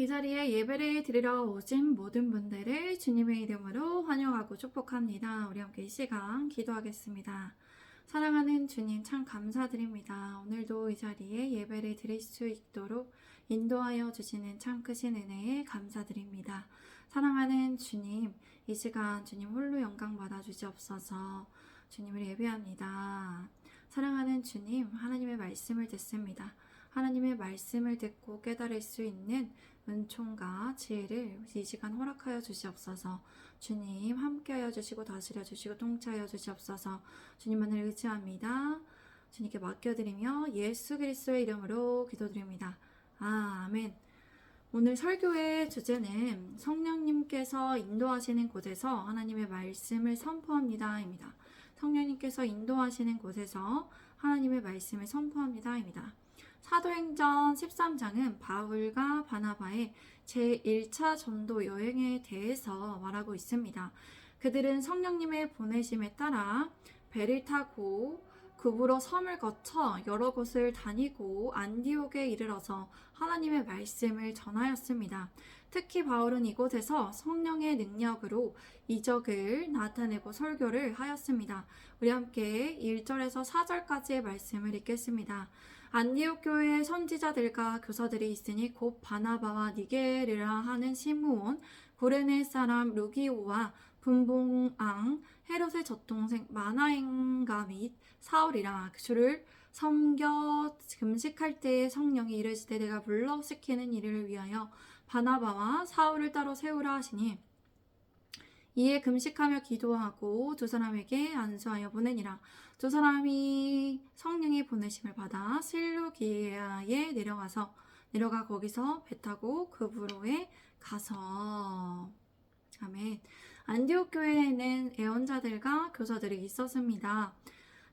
이 자리에 예배를 드리러 오신 모든 분들을 주님의 이름으로 환영하고 축복합니다. 우리 함께 이 시간 기도하겠습니다. 사랑하는 주님 참 감사드립니다. 오늘도 이 자리에 예배를 드릴 수 있도록 인도하여 주시는 참 크신 은혜에 감사드립니다. 사랑하는 주님, 이 시간 주님 홀로 영광 받아 주시옵소서. 주님을 예배합니다. 사랑하는 주님, 하나님의 말씀을 듣습니다. 하나님의 말씀을 듣고 깨달을 수 있는 은총과 지혜를 이 시간 허락하여 주시옵소서. 주님 함께하여 주시고 다스려 주시고 통치하여 주시옵소서. 주님만을 의지합니다. 주님께 맡겨드리며 예수 그리스도의 이름으로 기도드립니다. 아멘. 오늘 설교의 주제는 성령님께서 인도하시는 곳에서 하나님의 말씀을 선포합니다입니다. 성령님께서 인도하시는 곳에서 하나님의 말씀을 선포합니다입니다. 사도행전 13장은 바울과 바나바의 제1차 전도 여행에 대해서 말하고 있습니다. 그들은 성령님의 보내심에 따라 배를 타고 구브로 섬을 거쳐 여러 곳을 다니고 안디옥에 이르러서 하나님의 말씀을 전하였습니다. 특히 바울은 이곳에서 성령의 능력으로 이적을 나타내고 설교를 하였습니다. 우리 함께 1절에서 4절까지의 말씀을 읽겠습니다. 안디옥 교회에 선지자들과 교사들이 있으니 곧 바나바와 니게르라 하는 시므온, 구레네 사람 루기오와 분봉왕 헤롯의 젖동생 마나행가 및 사울이라. 주를 섬겨 금식할 때에 성령이 이르시되 내가 불러시키는 일을 위하여 바나바와 사울을 따로 세우라 하시니 이에 금식하며 기도하고 두 사람에게 안수하여 보내니라. 두 사람이 성령의 보내심을 받아 실루기아에 내려가 거기서 배 타고 그브로에 가서. 아멘. 안디옥 교회에는 예언자들과 교사들이 있었습니다.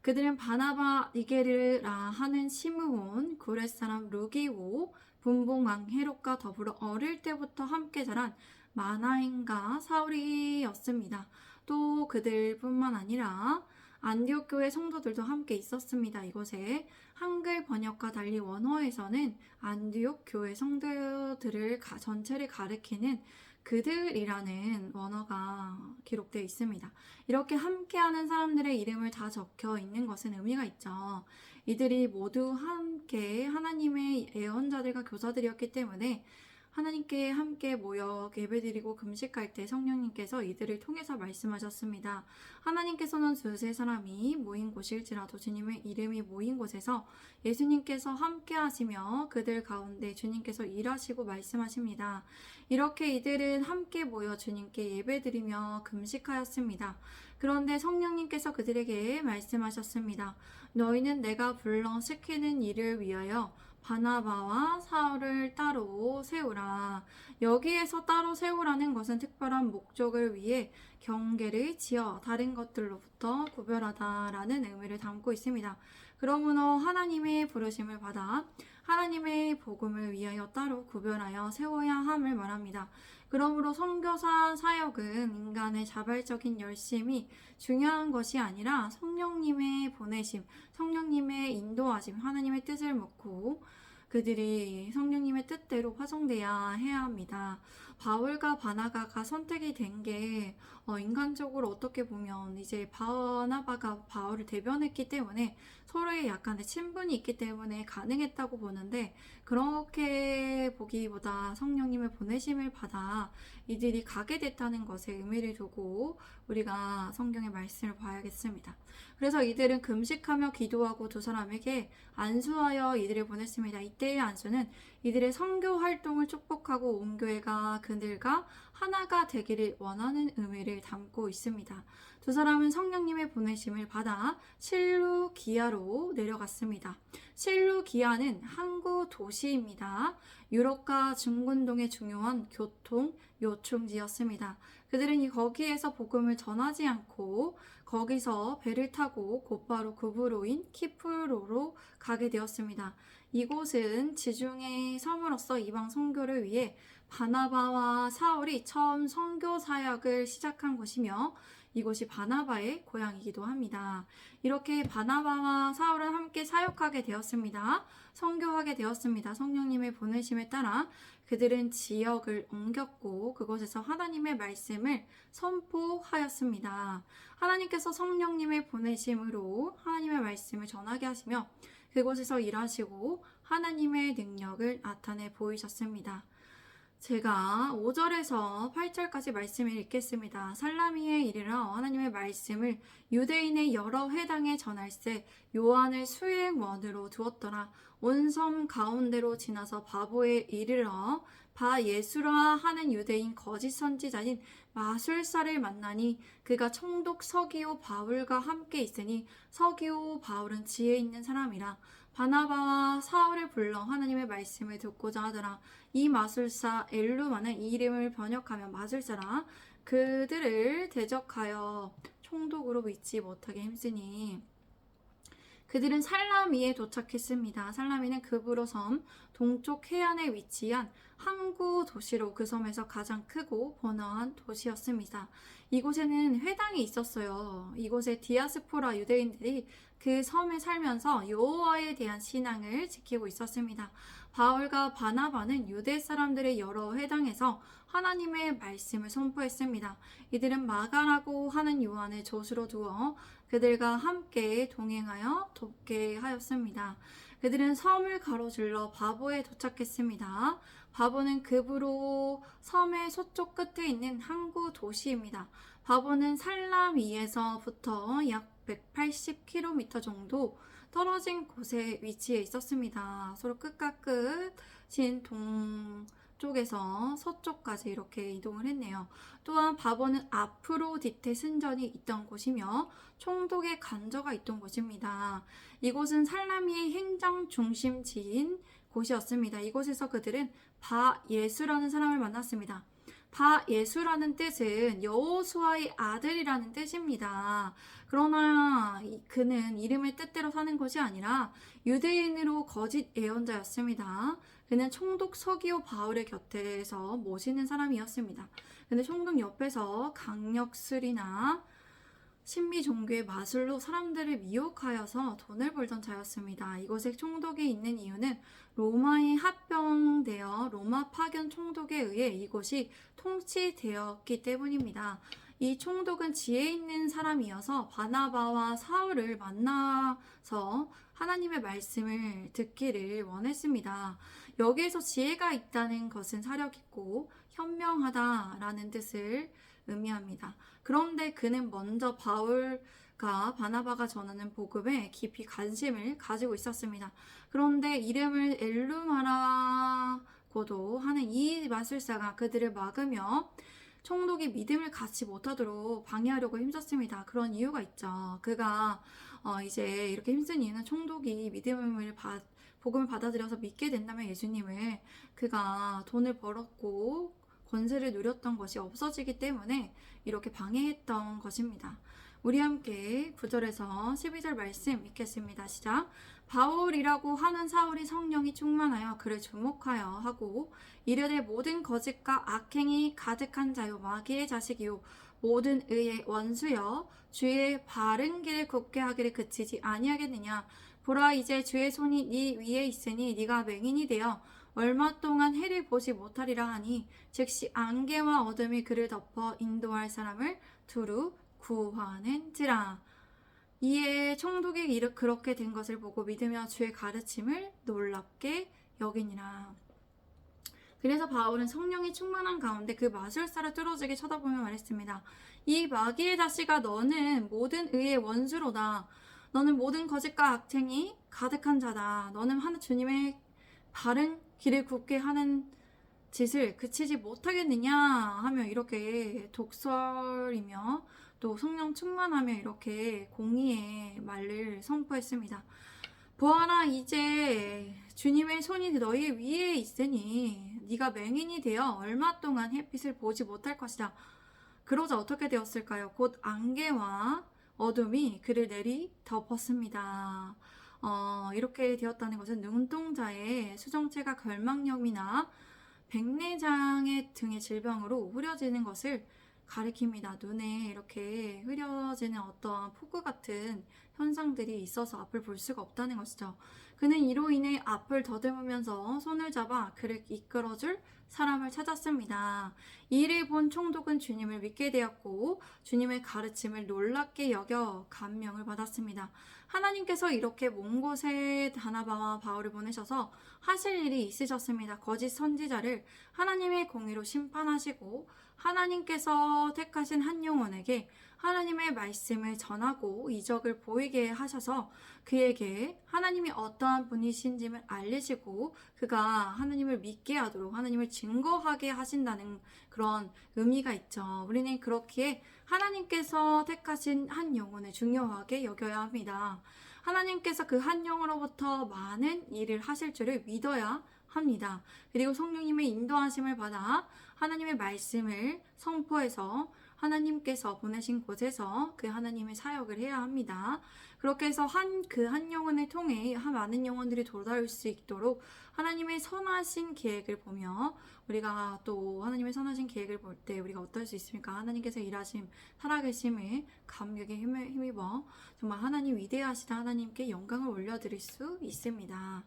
그들은 바나바, 니게르라 하는 시므온, 구레 사람 루기오, 분봉왕 헤롯과 더불어 어릴 때부터 함께 자란 마나행과 사울이었습니다. 또 그들뿐만 아니라 안디옥 교회 성도들도 함께 있었습니다. 이곳에 한글 번역과 달리 원어에서는 안디옥 교회 성도들을 전체를 가리키는 그들이라는 원어가 기록되어 있습니다. 이렇게 함께하는 사람들의 이름을 다 적혀 있는 것은 의미가 있죠. 이들이 모두 함께 하나님의 예언자들과 교사들이었기 때문에 하나님께 함께 모여 예배드리고 금식할 때 성령님께서 이들을 통해서 말씀하셨습니다. 하나님께서는 두세 사람이 모인 곳일지라도 주님의 이름이 모인 곳에서 예수님께서 함께 하시며 그들 가운데 주님께서 일하시고 말씀하십니다. 이렇게 이들은 함께 모여 주님께 예배드리며 금식하였습니다. 그런데 성령님께서 그들에게 말씀하셨습니다. 너희는 내가 불러 시키는 일을 위하여 바나바와 사울을 따로 세우라. 여기에서 따로 세우라는 것은 특별한 목적을 위해 경계를 지어 다른 것들로부터 구별하다라는 의미를 담고 있습니다. 그러므로 하나님의 부르심을 받아 하나님의 복음을 위하여 따로 구별하여 세워야 함을 말합니다. 그러므로 선교사 사역은 인간의 자발적인 열심이 중요한 것이 아니라 성령님의 보내심, 성령님의 인도하심, 하나님의 뜻을 묻고 그들이 성령님의 뜻대로 화성돼야 해야 합니다. 바울과 바나바가 선택이 된 게 인간적으로 어떻게 보면 이제 바나바가 바울을 대변했기 때문에 서로의 약간의 친분이 있기 때문에 가능했다고 보는데, 그렇게 보기보다 성령님의 보내심을 받아 이들이 가게 됐다는 것에 의미를 두고 우리가 성경의 말씀을 봐야겠습니다. 그래서 이들은 금식하며 기도하고 두 사람에게 안수하여 이들을 보냈습니다. 이때의 안수는 이들의 선교 활동을 축복하고 온 교회가 그들과 하나가 되기를 원하는 의미를 담고 있습니다. 두 사람은 성령님의 보내심을 받아 실루기아로 내려갔습니다. 실루기아는 항구 도시입니다. 유럽과 중근동의 중요한 교통 요충지였습니다. 그들은 거기에서 복음을 전하지 않고 거기서 배를 타고 곧바로 구브로인 키프로로 가게 되었습니다. 이곳은 지중해 섬으로서 이방 선교를 위해 바나바와 사울이 처음 선교 사역을 시작한 곳이며 이곳이 바나바의 고향이기도 합니다. 이렇게 바나바와 사울은 함께 사역하게 되었습니다. 선교하게 되었습니다. 성령님의 보내심에 따라 그들은 지역을 옮겼고 그곳에서 하나님의 말씀을 선포하였습니다. 하나님께서 성령님의 보내심으로 하나님의 말씀을 전하게 하시며 그곳에서 일하시고 하나님의 능력을 나타내 보이셨습니다. 제가 5절에서 8절까지 말씀을 읽겠습니다. 살라미에 이르러 하나님의 말씀을 유대인의 여러 회당에 전할세 요한을 수행원으로 두었더라. 온 섬 가운데로 지나서 바보에 이르러 바 예수라 하는 유대인 거짓 선지자인 마술사를 만나니 그가 총독 서기오 바울과 함께 있으니 서기오 바울은 지혜 있는 사람이라. 바나바와 사울을 불러 하나님의 말씀을 듣고자 하더라. 이 마술사 엘루마는 이 이름을 번역하며 마술사라. 그들을 대적하여 총독으로 믿지 못하게 힘쓰니 그들은 살라미에 도착했습니다. 살라미는 그브로 섬 동쪽 해안에 위치한 항구 도시로 그 섬에서 가장 크고 번화한 도시였습니다. 이곳에는 회당이 있었어요. 이곳에 디아스포라 유대인들이 그 섬에 살면서 여호와에 대한 신앙을 지키고 있었습니다. 바울과 바나바는 유대 사람들의 여러 회당에서 하나님의 말씀을 선포했습니다. 이들은 마가라고 하는 요한을 조수로 두어 그들과 함께 동행하여 돕게 하였습니다. 그들은 섬을 가로질러 바보에 도착했습니다. 바보는 그브로 섬의 서쪽 끝에 있는 항구 도시입니다. 바보는 살라미에서부터 약 180km 정도 떨어진 곳에 위치해 있었습니다. 서로 끝과 끝인 동쪽에서 서쪽까지 이렇게 이동을 했네요. 또한 바보는 아프로디테 승전이 있던 곳이며 총독의 간저가 있던 곳입니다. 이곳은 살라미의 행정 중심지인 곳이었습니다. 이곳에서 그들은 바 예수라는 사람을 만났습니다. 바 예수라는 뜻은 여호수아의 아들이라는 뜻입니다. 그러나 그는 이름의 뜻대로 사는 것이 아니라 유대인으로 거짓 예언자였습니다. 그는 총독 서기오 바울의 곁에서 모시는 사람이었습니다. 근데 총독 옆에서 강력술이나 신비 종교의 마술로 사람들을 미혹하여서 돈을 벌던 자였습니다. 이곳에 총독이 있는 이유는 로마에 합병되어 로마 파견 총독에 의해 이곳이 통치되었기 때문입니다. 이 총독은 지혜 있는 사람이어서 바나바와 사울을 만나서 하나님의 말씀을 듣기를 원했습니다. 여기에서 지혜가 있다는 것은 사력있고 현명하다라는 뜻을 의미합니다. 그런데 그는 먼저 바울과 바나바가 전하는 복음에 깊이 관심을 가지고 있었습니다. 그런데 이름을 엘루마라고도 하는 이 마술사가 그들을 막으며 총독이 믿음을 갖지 못하도록 방해하려고 힘썼습니다. 그런 이유가 있죠. 그가 이제 이렇게 힘쓴 이유는 총독이 복음을 받아들여서 믿게 된다면 예수님을 그가 돈을 벌었고 권세를 누렸던 것이 없어지기 때문에 이렇게 방해했던 것입니다. 우리 함께 9절에서 12절 말씀 읽겠습니다. 시작. 바울이라고 하는 사울이 성령이 충만하여 그를 주목하여 하고 이르되 모든 거짓과 악행이 가득한 자요 마귀의 자식이요 모든 의의 원수여 주의 바른 길을 굽게 하기를 그치지 아니하겠느냐. 보라 이제 주의 손이 네 위에 있으니 네가 맹인이 되어 얼마 동안 해를 보지 못하리라 하니 즉시 안개와 어둠이 그를 덮어 인도할 사람을 두루 구하는지라. 이에 총독이 그렇게 된 것을 보고 믿으며 주의 가르침을 놀랍게 여기니라. 그래서 바울은 성령이 충만한 가운데 그 마술사를 뚫어지게 쳐다보며 말했습니다. 이 마귀의 자식아 너는 모든 의의 원수로다. 너는 모든 거짓과 악행이 가득한 자다. 너는 하나 주님의 바른 길을 굽게 하는 짓을 그치지 못하겠느냐 하며 이렇게 독설이며 또 성령 충만하며 이렇게 공의의 말을 선포했습니다. 보아라 이제 주님의 손이 너희 위에 있으니 네가 맹인이 되어 얼마 동안 햇빛을 보지 못할 것이다. 그러자 어떻게 되었을까요? 곧 안개와 어둠이 그를 내리 덮었습니다. 이렇게 되었다는 것은 눈동자의 수정체가 결막염이나 백내장의 등의 질병으로 흐려지는 것을 가리킵니다. 눈에 이렇게 흐려지는 어떠한 폭우 같은 현상들이 있어서 앞을 볼 수가 없다는 것이죠. 그는 이로 인해 앞을 더듬으면서 손을 잡아 그를 이끌어줄 사람을 찾았습니다. 이를 본 총독은 주님을 믿게 되었고 주님의 가르침을 놀랍게 여겨 감명을 받았습니다. 하나님께서 이렇게 먼 곳에 바나바와 바울을 보내셔서 하실 일이 있으셨습니다. 거짓 선지자를 하나님의 공의로 심판하시고 하나님께서 택하신 한 영혼에게 하나님의 말씀을 전하고 이적을 보이게 하셔서 그에게 하나님이 어떠한 분이신지를 알리시고 그가 하나님을 믿게 하도록 하나님을 증거하게 하신다는 그런 의미가 있죠. 우리는 그렇기에 하나님께서 택하신 한 영혼을 중요하게 여겨야 합니다. 하나님께서 그 한 영으로부터 많은 일을 하실 줄을 믿어야 합니다. 그리고 성령님의 인도하심을 받아 하나님의 말씀을 선포해서 하나님께서 보내신 곳에서 그 하나님의 사역을 해야 합니다. 그렇게 해서 그 한 영혼을 통해 많은 영혼들이 돌아올 수 있도록 하나님의 선하신 계획을 보며 우리가 또 하나님의 선하신 계획을 볼 때 우리가 어떨 수 있습니까? 하나님께서 일하심, 살아계심을 감격에 힘입어 정말 하나님 위대하시다 하나님께 영광을 올려드릴 수 있습니다.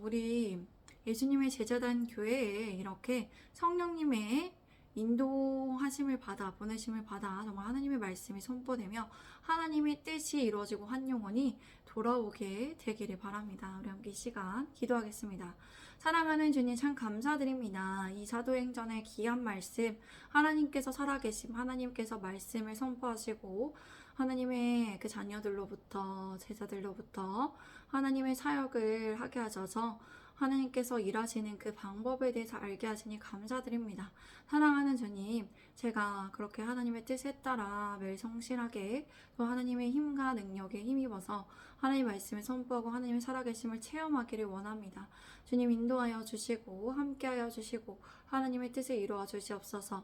우리 예수님의 제자단 교회에 이렇게 성령님의 인도하심을 받아 보내심을 받아 정말 하나님의 말씀이 선포되며 하나님의 뜻이 이루어지고 한 영혼이 돌아오게 되기를 바랍니다. 우리 함께 이 시간 기도하겠습니다. 사랑하는 주님 참 감사드립니다. 이 사도행전의 귀한 말씀 하나님께서 살아계심 하나님께서 말씀을 선포하시고 하나님의 그 자녀들로부터 제자들로부터 하나님의 사역을 하게 하셔서 하나님께서 일하시는 그 방법에 대해서 알게 하시니 감사드립니다. 사랑하는 주님, 제가 그렇게 하나님의 뜻에 따라 매일 성실하게 또 하나님의 힘과 능력에 힘입어서 하나님의 말씀을 선포하고 하나님의 살아계심을 체험하기를 원합니다. 주님 인도하여 주시고 함께하여 주시고 하나님의 뜻을 이루어 주시옵소서.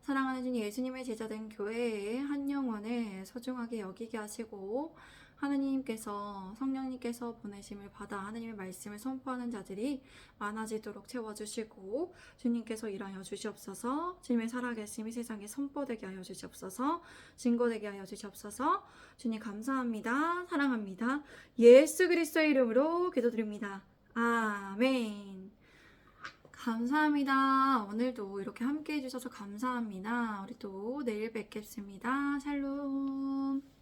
사랑하는 주님, 예수님의 제자된 교회의 한 영혼을 소중하게 여기게 하시고 하나님께서 성령님께서 보내심을 받아 하나님의 말씀을 선포하는 자들이 많아지도록 채워주시고 주님께서 일하여 주시옵소서. 주님의 살아계심이 세상에 선포되게 하여 주시옵소서. 증거되게 하여 주시옵소서. 주님 감사합니다. 사랑합니다. 예수 그리스도의 이름으로 기도드립니다. 아멘. 감사합니다. 오늘도 이렇게 함께 해주셔서 감사합니다. 우리 또 내일 뵙겠습니다. 샬롬.